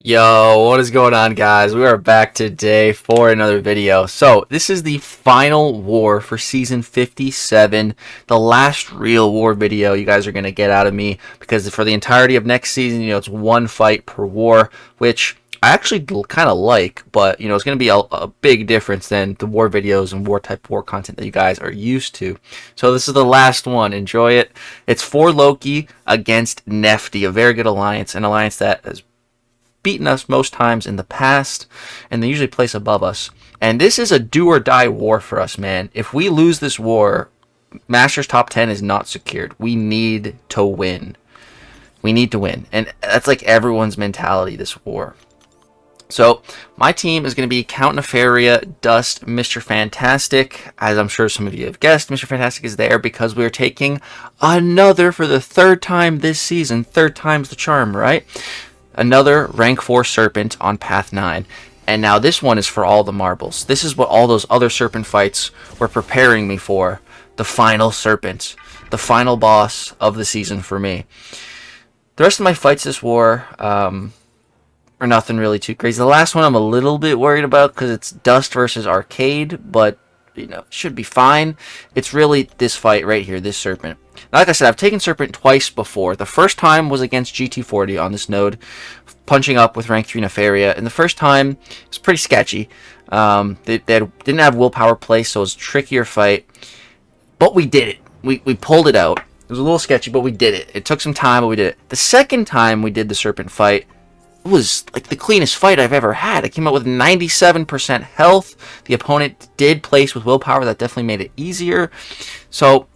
Yo, what is going on, guys? We are back today for another video. So, this is the final war for Season 57, the last real war video you guys are going to get out of me, because for the entirety of next season, it's one fight per war, which I actually kind of like, but, it's going to be a big difference than the war videos and war-type war content that you guys are used to. So, this is the last one. Enjoy it. It's for Loki against Nefti, a very good alliance, an alliance that has beaten us most times in the past, and they usually place above us. And this is a do or die war for us, man. If we lose this war, Masters top 10 is not secured. We need to win. We need to win. And that's like everyone's mentality this war. So, my team is going to be Count Nefaria, Dust, Mr. Fantastic. As I'm sure some of you have guessed, Mr. Fantastic is there because we're taking another, for the third time this season. Third time's the charm, right? Another rank 4 Serpent on Path 9. And now this one is for all the marbles. This is what all those other Serpent fights were preparing me for. The final Serpent. The final boss of the season for me. The rest of my fights this war are nothing really too crazy. The last one I'm a little bit worried about because it's Dust versus Arcade. But, should be fine. It's really this fight right here, this Serpent. Now, like I said, I've taken Serpent twice before. The first time was against GT40 on this node, punching up with rank 3 Nefaria. And the first time, it was pretty sketchy. They didn't have willpower play, so it was a trickier fight. But we did it. We pulled it out. It was a little sketchy, but we did it. It took some time, but we did it. The second time we did the Serpent fight, it was like the cleanest fight I've ever had. I came out with 97% health. The opponent did place with willpower. That definitely made it easier. So,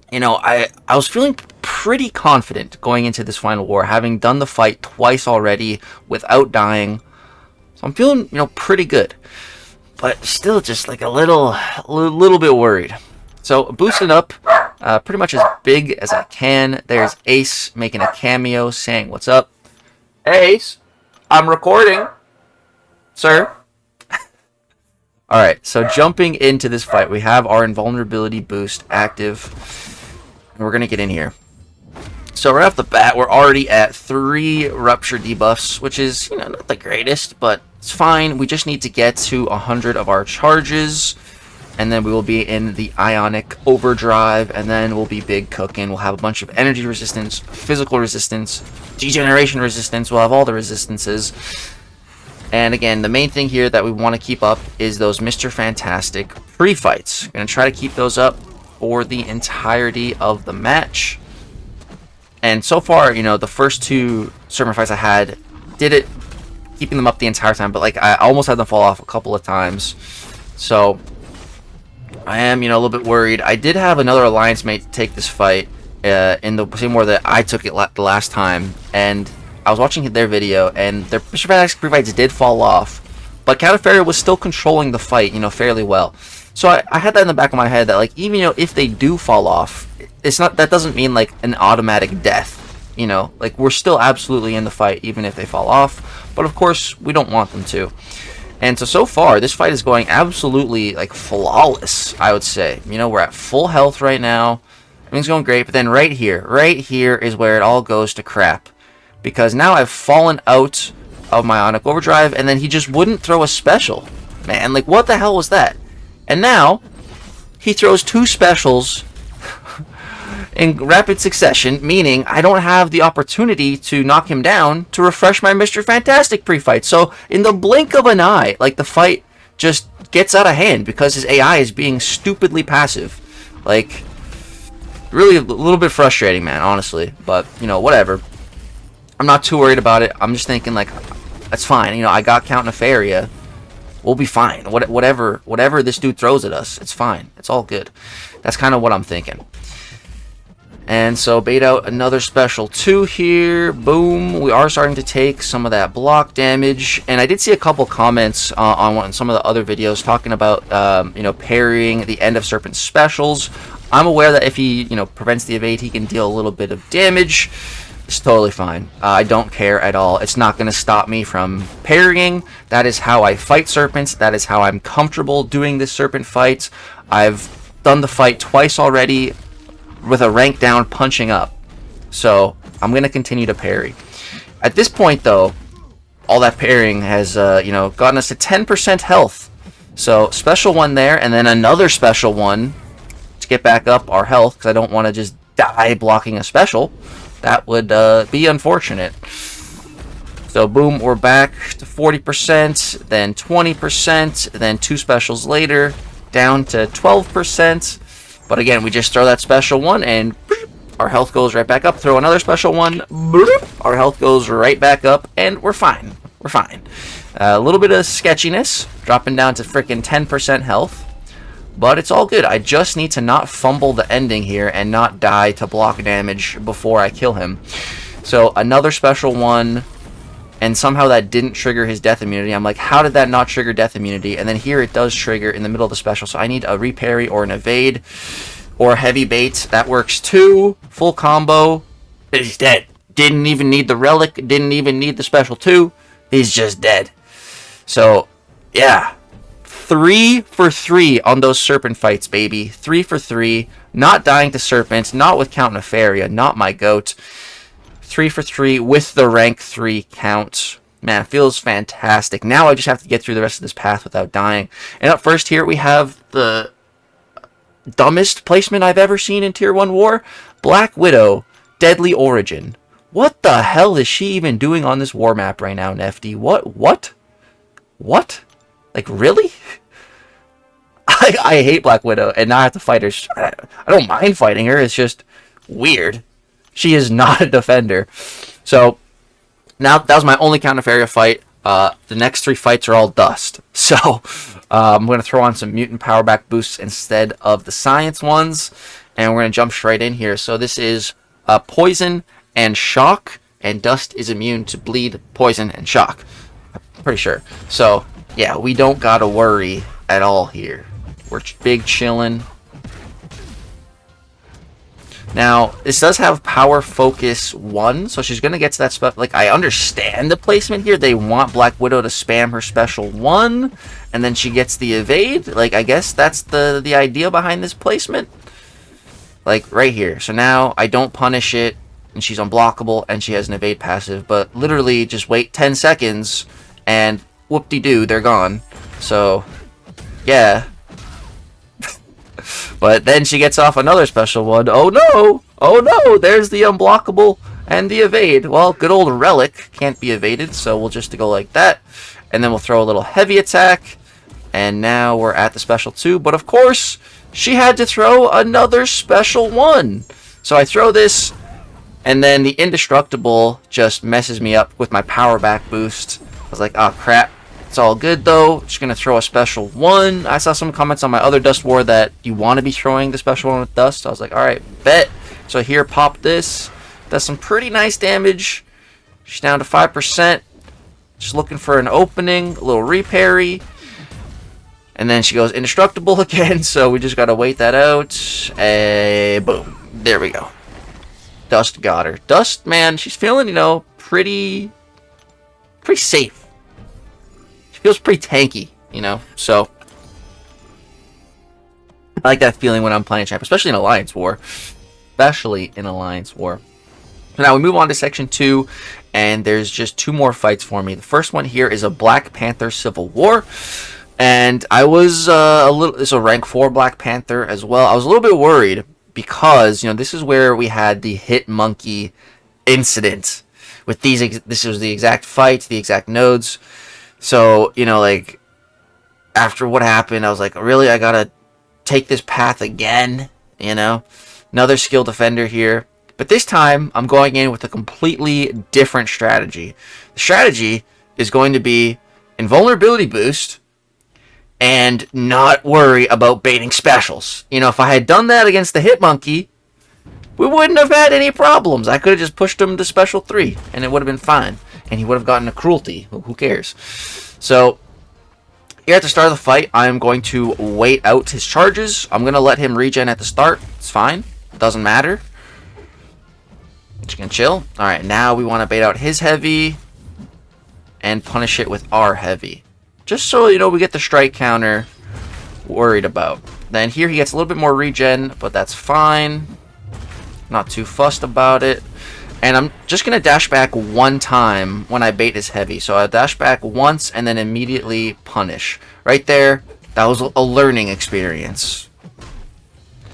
I was feeling pretty confident going into this final war, having done the fight twice already without dying. So I'm feeling, pretty good. But still just like a little bit worried. So boosting up pretty much as big as I can. There's Ace making a cameo saying, "What's up?" "Ace, I'm recording, sir." Alright, so jumping into this fight, we have our invulnerability boost active. And we're going to get in here. So right off the bat, we're already at 3 rupture debuffs, which is, not the greatest, but it's fine. We just need to get to 100 of our charges, and then we will be in the Ionic Overdrive, and then we'll be big cooking. We'll have a bunch of energy resistance, physical resistance, degeneration resistance. We'll have all the resistances. And again, the main thing here that we want to keep up is those Mr. Fantastic pre-fights. Going to try to keep those up for the entirety of the match. And so far, the first 2 Serpent fights I had, did it, keeping them up the entire time, but like I almost had them fall off a couple of times. So I am, a little bit worried. I did have another alliance mate take this fight in the same war that I took it the last time, and I was watching their video, and their Mr. Fantastic pre-fights did fall off, but Count Nefaria was still controlling the fight, fairly well. So I had that in the back of my head that, like, even, if they do fall off, that doesn't mean, like, an automatic death, Like, we're still absolutely in the fight, even if they fall off. But, of course, we don't want them to. And so far, this fight is going absolutely, like, flawless, I would say. We're at full health right now. Everything's going great. But then right here is where it all goes to crap. Because now I've fallen out of my Ionic Overdrive, and then he just wouldn't throw a special. Man, like, what the hell was that? And now, he throws 2 specials in rapid succession, meaning I don't have the opportunity to knock him down to refresh my Mr. Fantastic pre-fight. So, in the blink of an eye, like, the fight just gets out of hand because his AI is being stupidly passive. Like, really a little bit frustrating, man, honestly. But, whatever. I'm not too worried about it. I'm just thinking, like, that's fine. I got Count Nefaria. We'll be fine. Whatever this dude throws at us, it's fine. It's all good. That's kind of what I'm thinking. And so bait out another special 2 here. Boom. We are starting to take some of that block damage. And I did see a couple comments on some of the other videos talking about parrying the end of Serpent specials. I'm aware that if he prevents the evade, he can deal a little bit of damage. It's totally fine. I don't care at all. It's not going to stop me from parrying. That is how I fight Serpents. That is how I'm comfortable doing this Serpent fight. I've done the fight twice already with a rank down punching up. So I'm going to continue to parry. At this point, though, all that parrying has, you know, gotten us to 10% health. So, special one there, and then another special one to get back up our health, because I don't want to just die blocking a special. That would be unfortunate. So, boom, we're back to 40%, then 20%, then 2 specials later, down to 12%. But again, we just throw that special one, and our health goes right back up. Throw another special one, our health goes right back up, and we're fine. We're fine. A little bit of sketchiness, dropping down to freaking 10% health. But it's all good. I just need to not fumble the ending here and not die to block damage before I kill him. So another special one, and somehow that didn't trigger his death immunity. I'm like, how did that not trigger death immunity? And then here it does trigger in the middle of the special. So I need a reparry or an evade or heavy bait. That works too. Full combo. He's dead. Didn't even need the relic. Didn't even need the special too. He's just dead. So, yeah. 3 for 3 on those Serpent fights, baby. 3 for 3. Not dying to Serpent. Not with Count Nefaria. Not my goat. 3 for 3 with the rank 3 count. Man, it feels fantastic. Now I just have to get through the rest of this path without dying. And up first here we have the dumbest placement I've ever seen in Tier 1 War. Black Widow, Deadly Origin. What the hell is she even doing on this war map right now, Nefti? What? Like, really? I hate Black Widow, and now I have to fight her. I don't mind fighting her, it's just weird. She is not a defender. So, now that was my only Count Nefaria fight. The next 3 fights are all dust. So, I'm going to throw on some Mutant Power Back boosts instead of the Science ones. And we're going to jump straight in here. So, this is Poison and Shock. And Dust is immune to Bleed, Poison, and Shock. I'm pretty sure. So, yeah, we don't got to worry at all here. We're big chillin'. Now, this does have Power Focus 1, so she's going to get to that spot. Like, I understand the placement here. They want Black Widow to spam her special 1, and then she gets the evade. Like, I guess that's the idea behind this placement. Like, right here. So now, I don't punish it, and she's unblockable, and she has an evade passive. But literally, just wait 10 seconds, and whoop-de-doo, they're gone. So, yeah. But then she gets off another special one. Oh no! Oh no! There's the unblockable and the evade. Well, good old Relic can't be evaded, so we'll just go like that. And then we'll throw a little heavy attack. And now we're at the special 2. But of course, she had to throw another special 1. So I throw this, and then the indestructible just messes me up with my power back boost. I was like, oh crap. It's all good though. Just gonna throw a special 1. I saw some comments on my other Dust War that you want to be throwing the special 1 with Dust. So I was like, alright, bet. So here, pop this. Does some pretty nice damage. She's down to 5%. Just looking for an opening, a little reparry. And then she goes indestructible again. So we just gotta wait that out. Boom. There we go. Dust got her. Dust, man, she's feeling, you know, pretty safe. Feels pretty tanky, you know, so I like that feeling when I'm playing champ, especially in Alliance War. So now we move on to Section 2, and there's just 2 more fights for me. The first one here is a Black Panther Civil War, and I was it's a rank 4 Black Panther as well. I was a little bit worried because, you know, this is where we had the Hit Monkey incident with these. This was the exact fight, the exact nodes. So, you know, like, after what happened, I was like, really, I gotta take this path again, you know? Another skill defender here. But this time, I'm going in with a completely different strategy. The strategy is going to be invulnerability boost and not worry about baiting specials. You know, if I had done that against the Hit Monkey, we wouldn't have had any problems. I could have just pushed him to special 3, and it would have been fine. And he would have gotten a cruelty. Who cares? So, here at the start of the fight, I'm going to wait out his charges. I'm going to let him regen at the start. It's fine. It doesn't matter. Just going to chill. Alright, now we want to bait out his heavy and punish it with our heavy. Just so, you know, we get the strike counter worried about. Then here he gets a little bit more regen, but that's fine. Not too fussed about it. And I'm just going to dash back one time when I bait his heavy. So I dash back once and then immediately punish. Right there, that was a learning experience.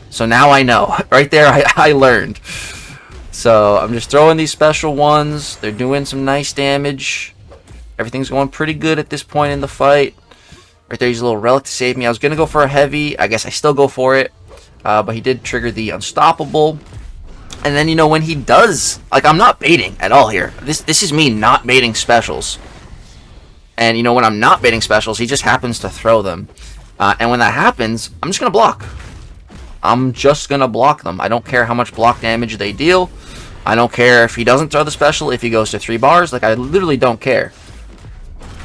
So now I know. Right there, I learned. So I'm just throwing these special ones. They're doing some nice damage. Everything's going pretty good at this point in the fight. Right there, he's a little relic to save me. I was going to go for a heavy. I guess I still go for it. But he did trigger the unstoppable. And then, you know, when he does, like, I'm not baiting at all here. This is me not baiting specials. And, you know, when I'm not baiting specials, he just happens to throw them. And when that happens, I'm just going to block. I'm just going to block them. I don't care how much block damage they deal. I don't care if he doesn't throw the special, if he goes to 3 bars. Like, I literally don't care.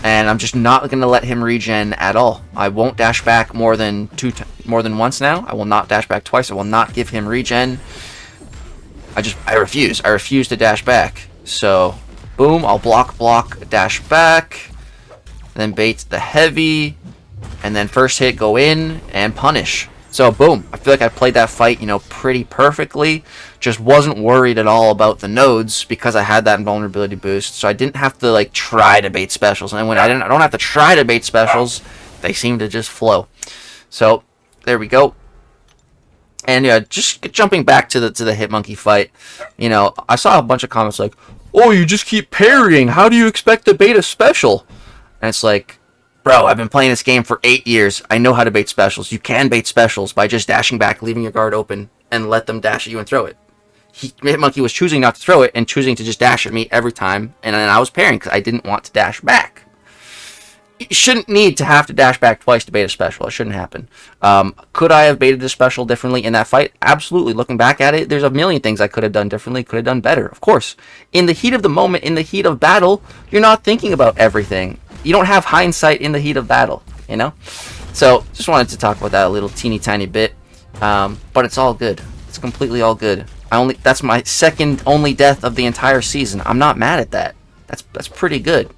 And I'm just not going to let him regen at all. I won't dash back more than once now. I will not dash back twice. I will not give him regen. I refuse. I refuse to dash back. So, boom, I'll block, dash back. Then bait the heavy. And then first hit, go in, and punish. So, boom. I feel like I played that fight, you know, pretty perfectly. Just wasn't worried at all about the nodes because I had that invulnerability boost. So I didn't have to, like, try to bait specials. And when I don't have to try to bait specials, they seem to just flow. So, there we go. And yeah, just jumping back to the Hitmonkey fight, you know, I saw a bunch of comments like, "Oh, you just keep parrying. How do you expect to bait a special?" And it's like, bro, I've been playing this game for 8 years. I know how to bait specials. You can bait specials by just dashing back, leaving your guard open, and let them dash at you and throw it. Hitmonkey was choosing not to throw it and choosing to just dash at me every time, and then I was parrying because I didn't want to dash back. You shouldn't need to have to dash back twice to bait a special. It shouldn't happen. Could I have baited the special differently in that fight? Absolutely. Looking back at it, there's a million things I could have done differently, could have done better. Of course. In the heat of the moment, in the heat of battle, you're not thinking about everything. You don't have hindsight in the heat of battle, you know? So, just wanted to talk about that a little teeny tiny bit. But it's all good. It's completely all good. That's my second only death of the entire season. I'm not mad at that. That's pretty good.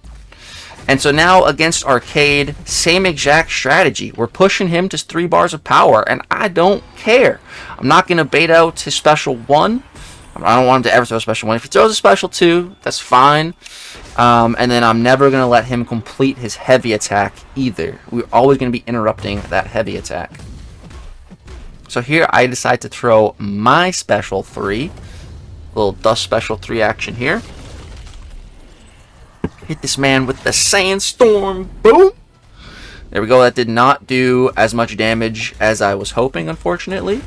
And so now against Arcade, same exact strategy. We're pushing him to 3 bars of power, and I don't care. I'm not going to bait out his special 1. I don't want him to ever throw a special 1. If he throws a special 2, that's fine. And then I'm never going to let him complete his heavy attack either. We're always going to be interrupting that heavy attack. So here I decide to throw my special 3. Little dust special 3 action here. Hit this man with the sandstorm. Boom. There we go. That did not do as much damage as I was hoping, unfortunately.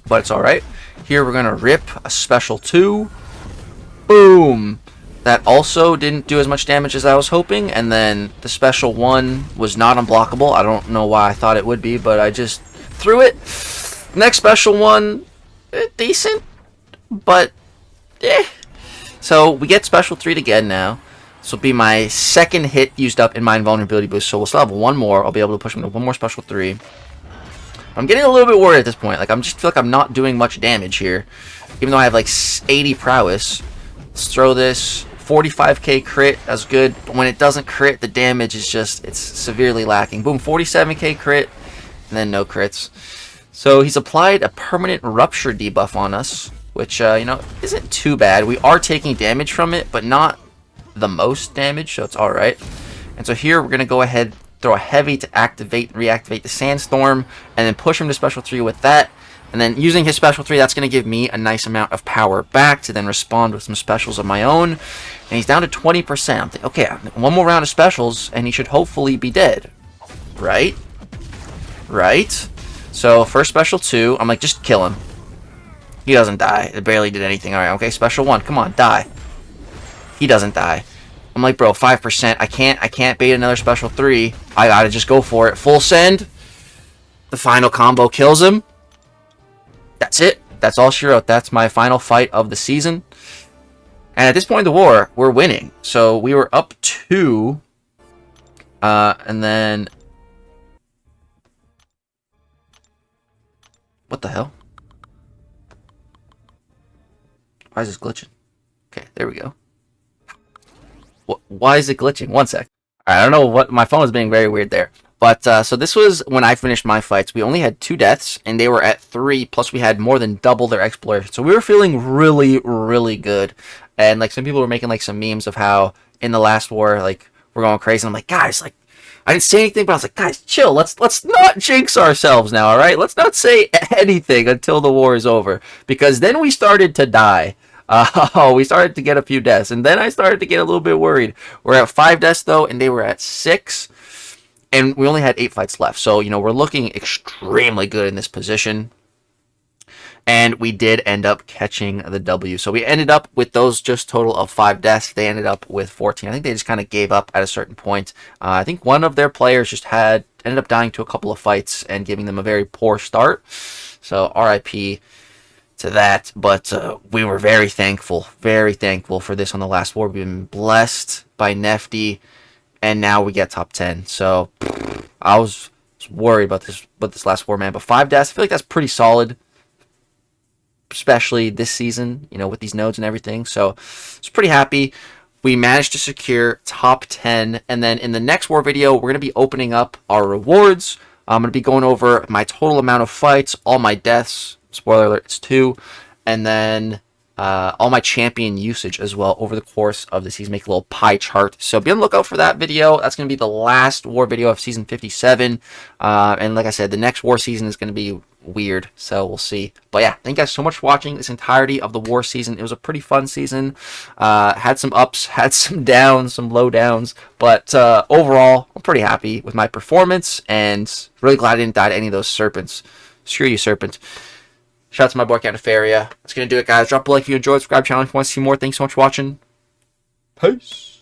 But it's alright. Here we're going to rip a special 2. Boom. That also didn't do as much damage as I was hoping. And then the special 1 was not unblockable. I don't know why I thought it would be, but I just threw it. Next special 1, decent. But, eh. So we get special 3 again now. This will be my second hit used up in my invulnerability boost, so we'll still have 1 more. I'll be able to push him to 1 more special 3. I'm getting a little bit worried at this point. Like, I just feel like I'm not doing much damage here, even though I have like 80 prowess. Let's throw this 45k crit. That's good, but when it doesn't crit, the damage is just, it's severely lacking. Boom, 47k crit, and then no crits. So he's applied a permanent rupture debuff on us, which you know, isn't too bad. We are taking damage from it, but not the most damage, so it's alright. And so here we're going to go ahead, throw a heavy to activate and reactivate the sandstorm, and then push him to special 3 with that. And then using his special 3, that's going to give me a nice amount of power back to then respond with some specials of my own. And he's down to 20%. I'm thinking, okay, 1 more round of specials, and he should hopefully be dead. Right? Right? So first special 2, I'm like, just kill him. He doesn't die. It barely did anything. Alright, okay, special 1, come on, die. He doesn't die. I'm like, bro, 5%. I can't bait another special 3. I gotta just go for it. Full send. The final combo kills him. That's it. That's all she wrote. That's my final fight of the season. And at this point in the war, we're winning. So we were up 2. And then... What the hell? Why is this glitching? Okay, there we go. Why is it glitching? 1 sec. I don't know what, my phone is being very weird there. But so this was when I finished my fights. We only had 2 deaths, and they were at 3. Plus, we had more than double their exploration. So we were feeling really, really good. And like some people were making like some memes of how in the last war, like we're going crazy. And I'm like, guys, like I didn't say anything, but I was like, guys, chill. Let's not jinx ourselves now, all right? Let's not say anything until the war is over, because then we started to die. We started to get a few deaths, and then I started to get a little bit worried. We're at 5 deaths though, and they were at 6. And we only had 8 fights left. So, you know, we're looking extremely good in this position. And we did end up catching the W. So we ended up with those just total of 5 deaths. They ended up with 14. I think they just kind of gave up at a certain point. I think one of their players just ended up dying to a couple of fights and giving them a very poor start. So RIP to that. But we were very thankful for this on the last war. We've been blessed by Nefti. And now we get top 10. So I was worried about this last war, man. But 5 deaths, I feel like that's pretty solid, especially this season, you know, with these nodes and everything. So I was pretty happy. We managed to secure top 10. And then in the next war video, we're going to be opening up our rewards. I'm going to be going over my total amount of fights, all my deaths. Spoiler alert, it's 2. And then all my champion usage as well over the course of the season. Make a little pie chart. So be on the lookout for that video. That's going to be the last war video of season 57. And like I said, the next war season is going to be weird. So we'll see. But yeah, thank you guys so much for watching this entirety of the war season. It was a pretty fun season. Had some ups, had some downs, some low downs. But overall, I'm pretty happy with my performance. And really glad I didn't die to any of those serpents. Screw you, serpent. Shout out to my boy Canifaria. That's going to do it, guys. Drop a like if you enjoyed. Subscribe to the channel if you want to see more. Thanks so much for watching. Peace.